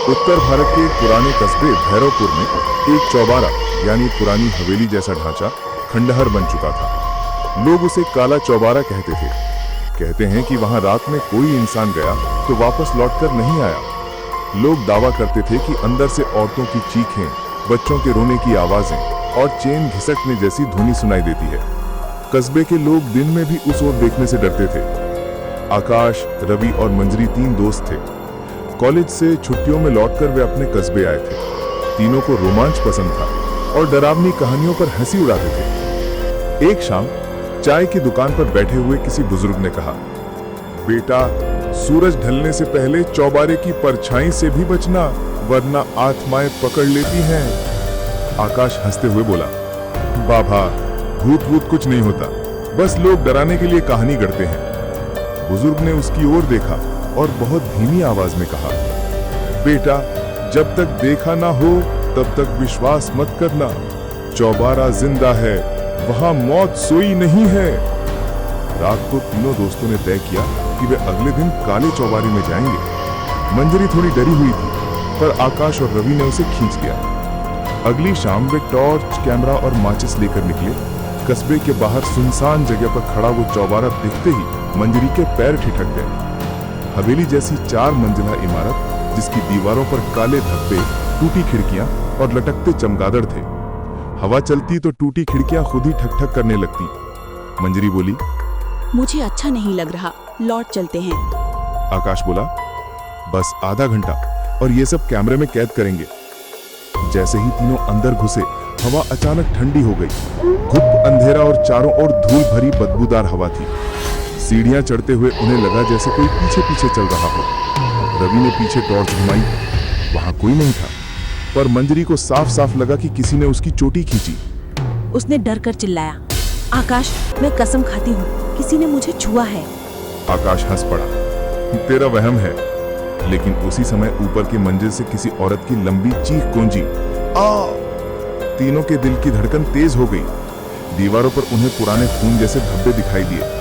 उत्तर भारत के एक पुराने कस्बे भैरवपुर में एक चौबारा यानी पुरानी हवेली जैसा ढांचा खंडहर बन चुका था। लोग उसे काला चौबारा कहते थे। कहते हैं कि वहां रात में कोई इंसान गया तो वापस लौटकर नहीं आया। लोग दावा करते थे कि अंदर से औरतों की चीखें, बच्चों के रोने की आवाजें और चेन घिसटने जैसी ध्वनि सुनाई देती है। कस्बे के लोग दिन में भी उस ओर देखने से डरते थे। आकाश, रवि और मंजरी 3 दोस्त थे। कॉलेज से छुट्टियों में लौटकर वे अपने कस्बे आए थे। तीनों को रोमांच पसंद था और डरावनी कहानियों पर हंसी उड़ाते थे। एक शाम चाय की दुकान पर बैठे हुए किसी बुजुर्ग ने कहा, बेटा, सूरज ढलने से पहले चौबारे की परछाई से भी बचना, वरना आत्माएं पकड़ लेती हैं। आकाश हंसते हुए बोला, बाबा, भूत वूत कुछ नहीं होता, बस लोग डराने के लिए कहानी गढ़ते हैं। बुजुर्ग ने उसकी ओर देखा और बहुत धीमी आवाज में कहा, बेटा, जब तक देखा ना हो तब तक विश्वास मत करना। चौबारा जिंदा है, वहां मौत सोई नहीं है। रात को तीनों दोस्तों ने तय किया कि वे अगले दिन काले चौबारे में जाएंगे। मंजरी थोड़ी डरी हुई थी, पर आकाश और रवि ने उसे खींच लिया। अगली शाम वे टॉर्च, कैमरा और माचिस लेकर निकले। कस्बे के बाहर सुनसान जगह पर खड़ा वो चौबारा दिखते ही मंजरी के पैर ठिठक गए। हवेली जैसी 4 मंजिला इमारत, जिसकी दीवारों पर काले धब्बे, टूटी खिड़कियां और लटकते चमगादड़ थे। हवा चलती तो टूटी खिड़कियां खुद ही ठक ठक करने लगती। मंजरी बोली, मुझे अच्छा नहीं लग रहा, लौट चलते हैं। आकाश बोला, बस आधा घंटा और ये सब कैमरे में कैद करेंगे। जैसे ही तीनों अंदर घुसे, हवा अचानक ठंडी हो गई। घुप अंधेरा और चारों ओर धूल भरी बदबूदार हवा थी। सीढ़ियां चढ़ते हुए उन्हें लगा जैसे कोई पीछे पीछे चल रहा हो। रवि ने पीछे टॉर्च घुमाई, वहां कोई नहीं था, पर मंजरी को साफ साफ लगा कि किसी ने उसकी चोटी खींची। उसने डर कर चिल्लाया, आकाश, मैं कसम खाती हूँ, किसी ने मुझे छुआ है। आकाश हंस पड़ा, तेरा वहम है। लेकिन उसी समय ऊपर की मंजिल से किसी औरत की लंबी चीख गूंजी, आ! तीनों के दिल की धड़कन तेज हो गई। दीवारों पर उन्हें पुराने खून जैसे धब्बे दिखाई दिए।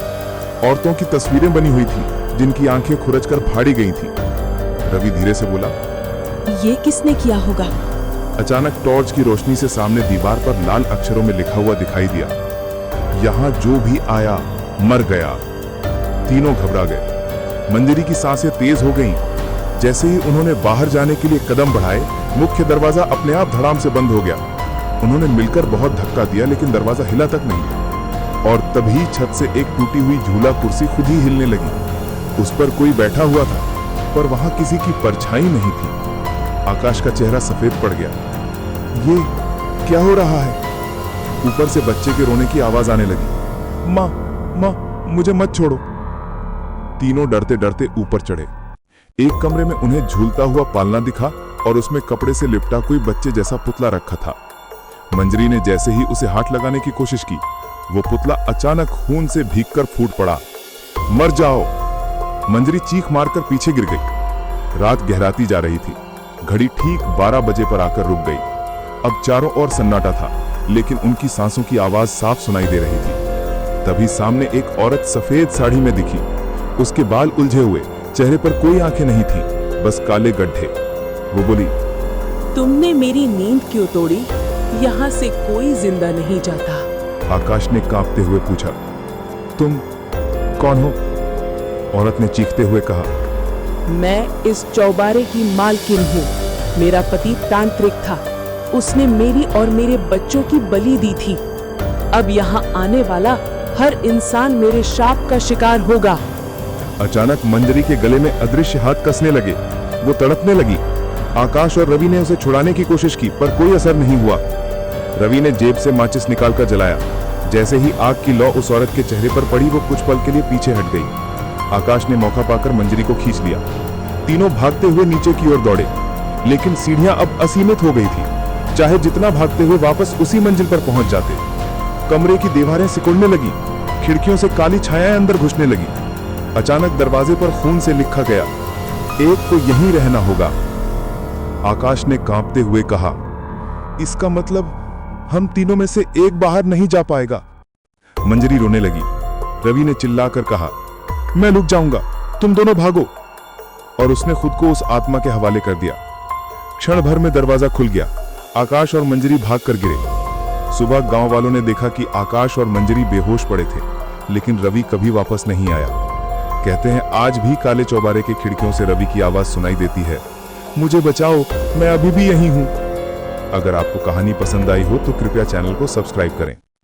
औरतों की तस्वीरें बनी हुई थी, जिनकी आंखें खुरचकर फाड़ी गई थी। रवि धीरे से बोला, ये किसने किया होगा? अचानक टॉर्च की रोशनी से सामने दीवार पर लाल अक्षरों में लिखा हुआ दिखाई दिया, यहाँ जो भी आया मर गया। तीनों घबरा गए। मंजरी की सांसें तेज हो गईं। जैसे ही उन्होंने बाहर जाने के लिए कदम बढ़ाए, मुख्य दरवाजा अपने आप धड़ाम से बंद हो गया। उन्होंने मिलकर बहुत धक्का दिया, लेकिन दरवाजा हिला तक नहीं। और तभी छत से एक टूटी हुई झूला कुर्सी खुद ही हिलने लगी। उस पर कोई बैठा हुआ था, पर वहां किसी की परछाई नहीं थी। आकाश का चेहरा सफेद पड़ गया। ये क्या हो रहा है? ऊपर से बच्चे के रोने की आवाज आने लगी, माँ, माँ, मुझे मत छोड़ो। तीनों डरते डरते ऊपर चढ़े। एक कमरे में उन्हें झूलता हुआ पालना दिखा और उसमें कपड़े से लिपटा कोई बच्चे जैसा पुतला रखा था। मंजरी ने जैसे ही उसे हाथ लगाने की कोशिश की, वो पुतला अचानक खून से भीगकर फूट पड़ा। मर जाओ! मंजरी चीख मारकर पीछे गिर गई। रात गहराती जा रही थी। घड़ी ठीक 12 बजे पर आकर रुक गई। अब चारों ओर सन्नाटा था, लेकिन उनकी सांसों की आवाज साफ सुनाई दे रही थी। तभी सामने एक औरत सफेद साड़ी में दिखी। उसके बाल उलझे हुए, चेहरे पर कोई आंखें नहीं थी, बस काले गड्ढे। वो बोली, तुमने मेरी नींद क्यों तोड़ी? यहाँ से कोई जिंदा नहीं जाता। आकाश ने कांपते हुए पूछा, तुम कौन हो? औरत ने चीखते हुए कहा, मैं इस चौबारे की मालकिन हूँ। मेरा पति तांत्रिक था, उसने मेरी और मेरे बच्चों की बलि दी थी। अब यहाँ आने वाला हर इंसान मेरे शाप का शिकार होगा। अचानक मंजरी के गले में अदृश्य हाथ कसने लगे। वो तड़पने लगी। आकाश और रवि ने उसे छुड़ाने की कोशिश की, पर कोई असर नहीं हुआ। रवि ने जेब से माचिस निकालकर जलाया। जैसे ही आग की लौ उस औरत के चेहरे पर पड़ी, वो कुछ पल के लिए पीछे हट गई। आकाश ने मौका पाकर मंजरी को खींच लिया। तीनों भागते हुए नीचे की ओर दौड़े, लेकिन सीढ़ियां अब असीमित हो गई थी। चाहे जितना भागते हुए वापस उसी मंजिल पर पहुंच जाते। कमरे की दीवारें सिकुड़ने लगी, खिड़कियों से काली छायाएं अंदर घुसने लगी। अचानक दरवाजे पर खून से लिखा गया, एक को यहीं रहना होगा। आकाश ने कांपते हुए कहा, इसका मतलब हम तीनों में से एक बाहर नहीं जा पाएगा। मंजरी रोने लगी। रवि ने चिल्लाकर कहा, मैं लुक जाऊंगा, तुम दोनों भागो। और उसने खुद को उस आत्मा के हवाले कर दिया। क्षण भर में दरवाजा खुल गया। आकाश और मंजरी भागकर गिरे। सुबह गांव वालों ने देखा कि आकाश और मंजरी बेहोश पड़े थे, लेकिन रवि कभी वापस नहीं आया। कहते हैं आज भी काले चौबारे की खिड़कियों से रवि की आवाज सुनाई देती है, मुझे बचाओ, मैं अभी भी यहीं हूं। अगर आपको कहानी पसंद आई हो तो कृपया चैनल को सब्सक्राइब करें।